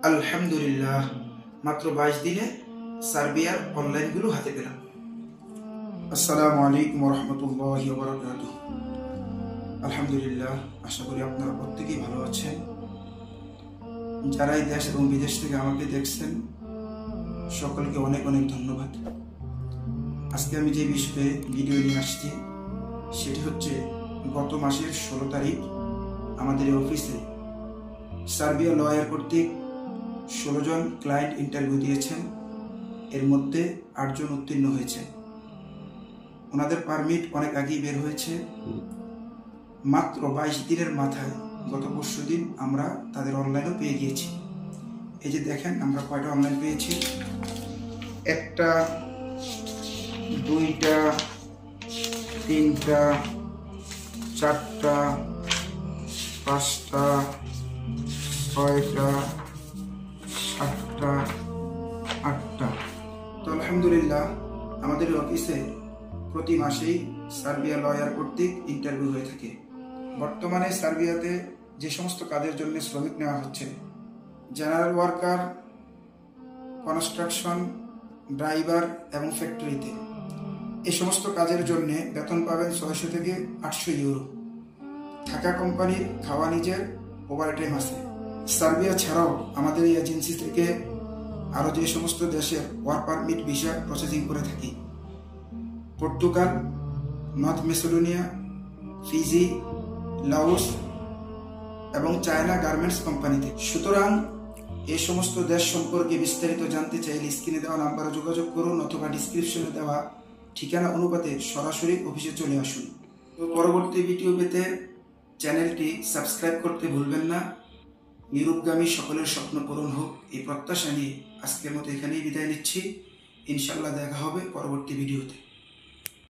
আলহামদুলিল্লাহ, মাত্র 22 দিনে সার্বিয়ার অনলাইনগুলো হাতে পেলাম। আসসালামু আলাইকুম রহমতুল্লাহি ওয়া বারাকাতুহু। আলহামদুলিল্লাহ, আশা করি আপনারা প্রত্যেকেই ভালো আছেন। যারাই দেশ এবং বিদেশ থেকে আমাকে দেখছেন সকলকে অনেক অনেক ধন্যবাদ। আজকে আমি যে বিষয়ে ভিডিও নিয়ে আসছি সেটি হচ্ছে গত মাসের 16 তারিখ আমাদের অফিসে সার্বিয়া লয়ার কর্তৃক 16 জন ক্লায়েন্ট ইন্টারভিউ দিয়েছেন। এর মধ্যে 8 জন উত্তীর্ণ হয়েছে। ওনাদের পারমিট অনেক আগেই বের হয়েছে। মাত্র 22 দিনের মাথায় গত পরশু দিন আমরা তাদের অনলাইনও পেয়ে গিয়েছি। এই যে দেখেন আমরা কয়টা অনলাইন পেয়েছি। 1টা 2টা 3টা 4টা 5টা 6টা 7টা 8টা। তো আলহামদুলিল্লাহ, আমাদের অফিসে প্রতি মাসেই সার্বিয়া লয়ার কর্তৃক ইন্টারভিউ হয়ে থাকে। বর্তমানে সার্বিয়াতে যে সমস্ত কাজের জন্য শ্রমিক নেওয়া হচ্ছে, জেনারেল ওয়ার্কার, কনস্ট্রাকশন, ড্রাইভার এবং ফ্যাক্টরিতে, এই সমস্ত কাজের জন্য বেতন পাবেন 600 থেকে 800 ইউরো। থাকা কোম্পানির, খাওয়া নিজের, ওভারটাইম আছে। সার্বিয়া ছাড়াও আমাদের এই এজেন্সি থেকে আরও যে সমস্ত দেশের ওয়ার্ক পারমিট ভিসা প্রসেসিং করে থাকি, Portugal, north Macedonia, Fiji, Laos এবং চায়না গার্মেন্টস কোম্পানিতে। সুতরাং এই সমস্ত দেশ সম্পর্কে বিস্তারিত জানতে চাইলে স্ক্রিনে দেওয়া নাম্বারে যোগাযোগ করুন অথবা ডিসক্রিপশনে দেওয়া ঠিকানা অনুপাতে সরাসরি অফিসে চলে আসুন। তো পরবর্তী ভিডিও পেতে চ্যানেলটি সাবস্ক্রাইব করতে ভুলবেন না। নিরুপগামী সকলের স্বপ্ন পূরণ হোক, এই প্রত্যাশা নিয়ে আজকের মতো এখানেই বিদায় নিচ্ছি। ইনশাল্লাহ দেখা হবে পরবর্তী ভিডিওতে।